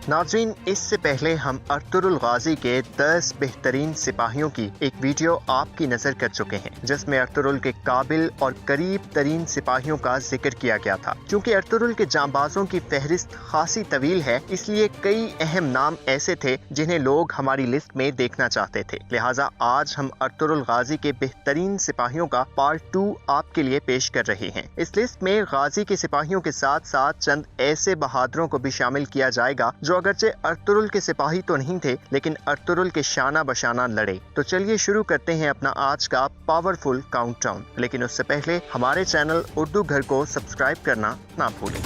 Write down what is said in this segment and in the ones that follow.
नाज़रीन, इससे पहले हम अर्तुगरुल गाजी के 10 बेहतरीन सिपाहियों की एक वीडियो आपकी नजर कर चुके हैं, जिसमें अर्तुगरुल के काबिल और करीब तरीन सिपाहियों का जिक्र किया गया था। क्योंकि अर्तुगरुल के जांबाजों की फहरिस्त खासी तवील है, इसलिए कई अहम नाम ऐसे थे जिन्हें लोग हमारी लिस्ट में देखना चाहते थे। लिहाजा आज हम अर्तुगरुल गाजी के बेहतरीन सिपाहियों का पार्ट 2 आपके लिए पेश कर रहे हैं। इस लिस्ट में गाजी के सिपाहियों के साथ साथ चंद ऐसे बहादुरों को भी शामिल किया जाएगा जो अगरचे अर्तुगरुल के सिपाही तो नहीं थे, लेकिन अर्तुगरुल के शाना बशाना लड़े। तो चलिए शुरू करते हैं अपना आज का पावरफुल काउंटडाउन। लेकिन उससे पहले हमारे चैनल उर्दू घर को सब्सक्राइब करना ना भूलें।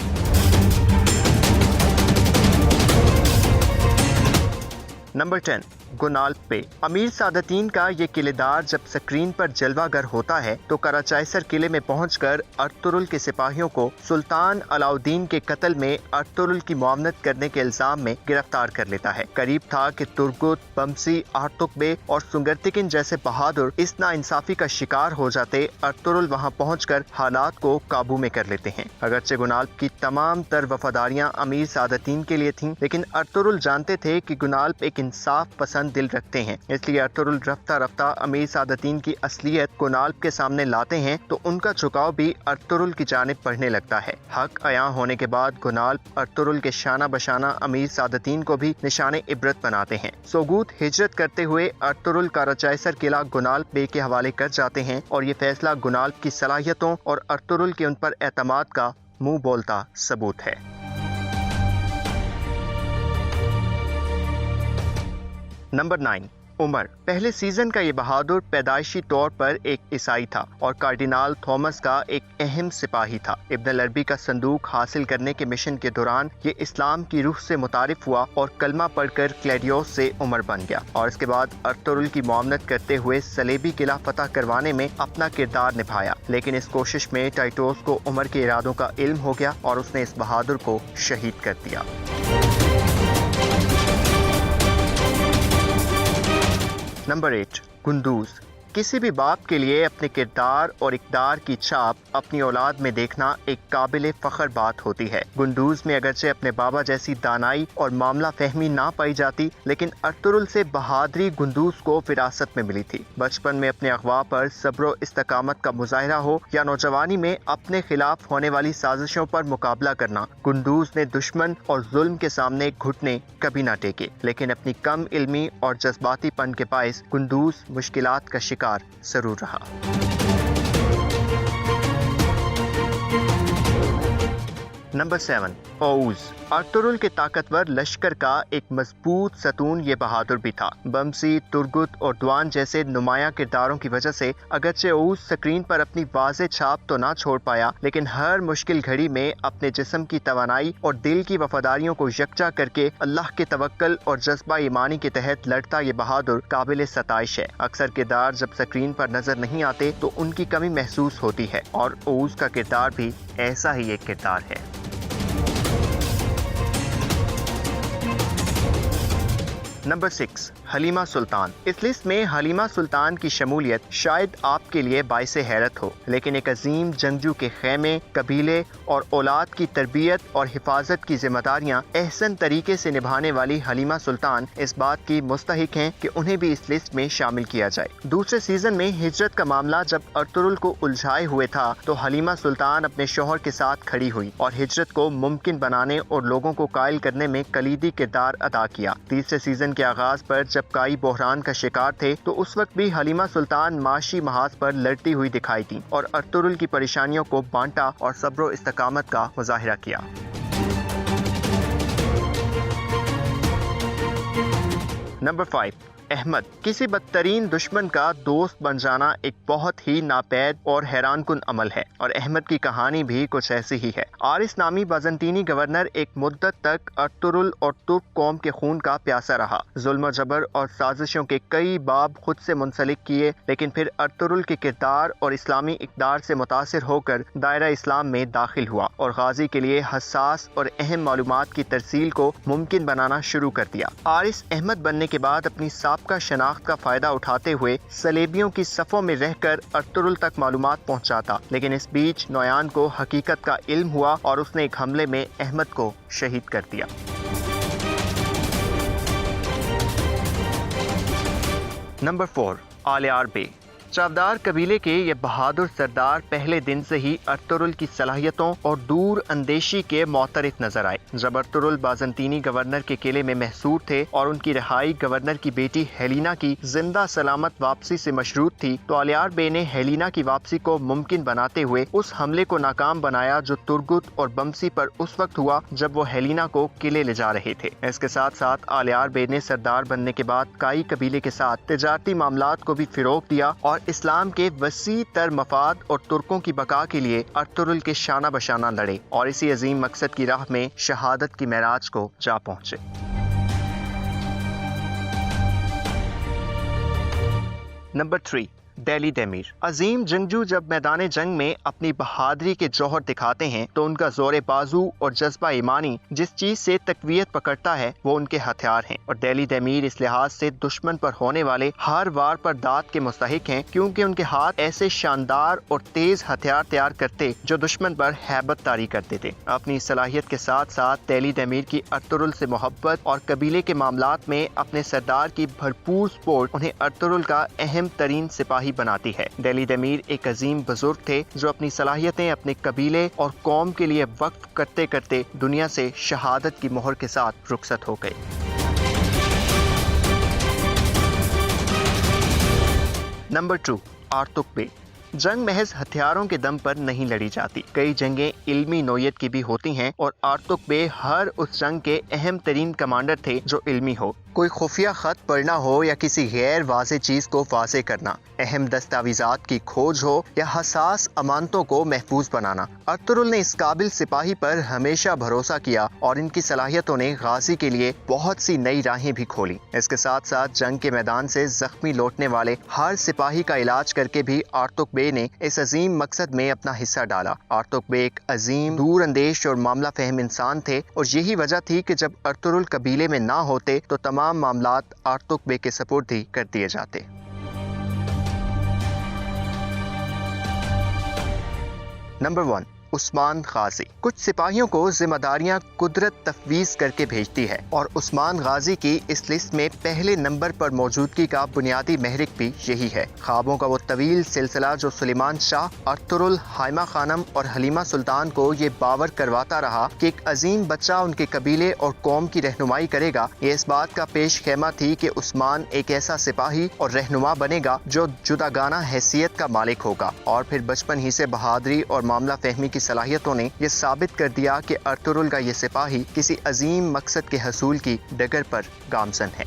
नंबर 10, गुनाल्प पे। अमीर सादतीन का ये किलेदार जब स्क्रीन पर जलवागर होता है तो कराचाइसर किले में पहुंचकर अर्तुगरुल के सिपाहियों को सुल्तान अलाउद्दीन के कत्ल में अर्तुगरुल की मुआवनत करने के इल्जाम में गिरफ्तार कर लेता है। करीब था कि तुर्गुत, बमसी, आर्तुक और सुंगरतिकिन जैसे बहादुर इस नाइंसाफी का शिकार हो जाते। अर्तुगरुल वहां पहुंचकर हालात को काबू में कर लेते हैं। अगरचे गुनाल्प की तमाम तर वफादारियां अमीर सादतीन के लिए थीं, लेकिन अर्तुगरुल जानते थे कि गुनाल्प एक इंसाफ पसंद दिल रखते हैं। इसलिए अर्तुगरुल रफ्ता रफ्ता अमीर सादतीन की असलियत गुनाल्प के सामने लाते हैं तो उनका झुकाव भी अर्तुगरुल की जानिब बढ़ने लगता है। हक अयां होने के बाद गुनाल्प अर्तुगरुल के शाना बशाना अमीर सादतीन को भी निशाने इबरत बनाते हैं। सोगूत हिजरत करते हुए अर्तुगरुल कराचाइसर किला गुनाल्प बे के हवाले कर जाते हैं और ये फैसला गुनाल्प की सलाहियतों और अर्तुगरुल के उन पर एतमाद का मुंह बोलता सबूत है। नंबर 9, उमर। पहले सीजन का ये बहादुर पैदाइशी तौर पर एक ईसाई था और कार्डिनाल थॉमस का एक अहम सिपाही था। इब्न अरबी का संदूक हासिल करने के मिशन के दौरान ये इस्लाम की रूह से मुतारिफ हुआ और कलमा पढ़कर क्लैडियोस से उमर बन गया और इसके बाद अर्तुगरुल की मुआवनत करते हुए सलेबी किला फतह करवाने में अपना किरदार निभाया। लेकिन इस कोशिश में टाइटोस को उमर के इरादों का इल्म हो गया और उसने इस बहादुर को शहीद कर दिया। Number 8, Kunduz. किसी भी बाप के लिए अपने किरदार और इक़दार की छाप अपनी औलाद में देखना एक काबिल फ़ख्र बात होती है। गुंडूज में अगरचे अपने बाबा जैसी दानाई और मामला फहमी ना पाई जाती, लेकिन अर्तुगरुल से बहादुरी गुंडूज को विरासत में मिली थी। बचपन में अपने अगवा पर सब्र इस्तकामत का मुजाहिरा हो या नौजवानी में अपने खिलाफ होने वाली साजिशों पर मुकाबला करना, गुंडूज ने दुश्मन और जुल्म के सामने घुटने कभी ना टेके। लेकिन अपनी कम इल्मी और जज्बातीपन के बायस गुंडूज मुश्किलात का शिकार जरूर रहा। नंबर 7, ओउज। अर्तुगरुल के ताकतवर लश्कर का एक मजबूत सतून ये बहादुर भी था। बमसी, तुर्गुत और द्वान जैसे नुमायां किरदारों की वजह से अगरचे ओउज स्क्रीन पर अपनी वाज़े छाप तो ना छोड़ पाया, लेकिन हर मुश्किल घड़ी में अपने जिस्म की तवानाई और दिल की वफादारियों को यकजा करके अल्लाह के तवक्कल और जज्बा ईमानी के तहत लड़ता ये बहादुर काबिल सताइश है। अक्सर किरदार जब स्क्रीन पर नजर नहीं आते तो उनकी कमी महसूस होती है और ओउज का किरदार भी ऐसा ही एक किरदार है। नंबर 6, हलीमा सुल्तान। इस लिस्ट में हलीमा सुल्तान की शमूलियत शायद आपके लिए बाइसे हैरत हो, लेकिन एक अजीम जंगजू के खेमे, कबीले और औलाद की तरबियत और हिफाजत की जिम्मेदारियां एहसन तरीके से निभाने वाली हलीमा सुल्तान इस बात की मुस्तहिक हैं कि उन्हें भी इस लिस्ट में शामिल किया जाए। दूसरे सीजन में हिजरत का मामला जब अर्तुगरुल को उलझाए हुए था तो हलीमा सुल्तान अपने शौहर के साथ खड़ी हुई और हिजरत को मुमकिन बनाने और लोगों को कायल करने में कलीदी किरदार अदा किया। तीसरे सीजन के आगाज पर जब काई बहरान का शिकार थे तो उस वक्त भी हलीमा सुल्तान माशी महाज पर लड़ती हुई दिखाई दी और अर्तुगरुल की परेशानियों को बांटा और सब्र इस्तकामत का मुजाहिरा किया। नंबर 5, अहमद। किसी बदतरीन दुश्मन का दोस्त बन जाना एक बहुत ही नापैद और हैरान कुन अमल है और अहमद की कहानी भी कुछ ऐसी ही है। आरिस नामी बाज़ंतीनी गवर्नर एक मुद्दत तक अर्तुगरुल और तुर्क कौम के खून का प्यासा रहा। जुल्म जबर और साजिशों के कई बाब खुद से मुंसलिक किए, लेकिन फिर अर्तुगरुल के किरदार और इस्लामी इक़दार से मुतासिर होकर दायरा इस्लाम में दाखिल हुआ और गाजी के लिए हसास और अहम मालूमात की तरसील को मुमकिन बनाना शुरू कर दिया। आरिस अहमद बनने के बाद अपनी का शनाख्त का फायदा उठाते हुए सलेबियों की सफ़ों में रहकर अर्तुगरुल तक मालूमात पहुंचाता, लेकिन इस बीच नोयान को हकीकत का इल्म हुआ और उसने एक हमले में अहमद को शहीद कर दिया। नंबर 4 आलियार बे। चावदार कबीले के ये बहादुर सरदार पहले दिन से ही अर्तुरुल की सलाहियतों और दूर अंदेशी के मोतरिफ नजर आए। जब अर्तुरुल बाज़ंतीनी गवर्नर के किले में महसूर थे और उनकी रिहाई गवर्नर की बेटी हेलिना की जिंदा सलामत वापसी से मशरूत थी, तो आलियार बे ने हेलिना की वापसी को मुमकिन बनाते हुए उस हमले को नाकाम बनाया जो तुर्गुत और बमसी पर उस वक्त हुआ जब वो हेलिना को किले ले जा रहे थे। इसके साथ साथ आलियार बे ने सरदार बनने के बाद काई कबीले के साथ तिजारती मामलात को भी फिरोग दिया और इस्लाम के वसी तर मफाद और तुर्कों की बका के लिए अर्तुरुल के शाना बशाना लड़े और इसी अजीम मकसद की राह में शहादत की महराज को जा पहुंचे। नंबर 3 दिल्ली दैमीर। अजीम जंगजू जब मैदान जंग में अपनी बहादुरी के जौहर दिखाते हैं तो उनका जोर बाजू और जज्बा ईमानी जिस चीज से तकवीयत पकड़ता है वो उनके हथियार हैं और दिल्ली दैमीर इस लिहाज से दुश्मन पर होने वाले हर वार पर दाद के मुस्तहिक हैं क्योंकि उनके हाथ ऐसे शानदार और तेज हथियार तैयार करते जो दुश्मन पर हैबत तारी करते थे। अपनी सलाहियत के साथ साथ दिल्ली दैमीर की अर्तुरुल से मोहब्बत और कबीले के मामलात में अपने सरदार की भरपूर सपोर्ट उन्हें अर्तुरुल का अहम तरीन सिपाही बनाती है। दिल्ली दैमीर एक अजीम बुजुर्ग थे जो अपनी सलाहियतें अपने कबीले और कौम के लिए वक्फ करते करते दुनिया से शहादत की मोहर के साथ रुखसत हो गए। नंबर 2 आर्तुक बे। जंग महज हथियारों के दम पर नहीं लड़ी जाती, कई जंगें इल्मी नोयत की भी होती हैं और आर्तुक बे हर उस जंग के अहम तरीन कमांडर थे जो इल्मी हो। कोई खुफिया खत पढ़ना हो या किसी गैर वाज़े चीज को वाज़े करना, अहम दस्तावेजात की खोज हो या हसास अमानतों को महफूज बनाना, अर्तुरुल ने इस काबिल सिपाही पर हमेशा भरोसा किया और इनकी सलाहियतों ने गाजी के लिए बहुत सी नई राहें भी खोली। इसके साथ साथ जंग के मैदान से जख्मी लौटने वाले हर सिपाही का इलाज करके भी आर्तुक बे ने इस अजीम मकसद में अपना हिस्सा डाला। आर्तुक बे एक अजीम दूर अंदेश और मामला फहम इंसान थे और यही वजह थी कि जब अर्तुरुल कबीले में ना होते तो तमाम मामलात आर्तुक बे के सपुर्द ही कर दिए जाते। नंबर 1 उस्मान गाजी। कुछ सिपाहियों को जिम्मेदारियां कुदरत तफवीज करके भेजती है और उस्मान गाजी की इस लिस्ट में पहले नंबर पर मौजूदगी का बुनियादी महरिक भी यही है। ख्वाबों का वो तवील सिलसिला जो सुलेमान शाह, अर्तुरुल, हाइमा खानम और हलीमा सुल्तान को ये बावर करवाता रहा कि एक अजीम बच्चा उनके कबीले और कौम की रहनुमाई करेगा, ये इस बात का पेश खेमा थी कि उस्मान एक ऐसा सिपाही और रहनुमा बनेगा जो जुदागाना हैसियत का मालिक होगा। और फिर बचपन ही से बहादुरी और मामला फहमी की सलाहियतों ने यह साबित कर दिया कि अर्तुरुल का ये सिपाही किसी अजीम मकसद के हसूल की डगर पर गामजन है।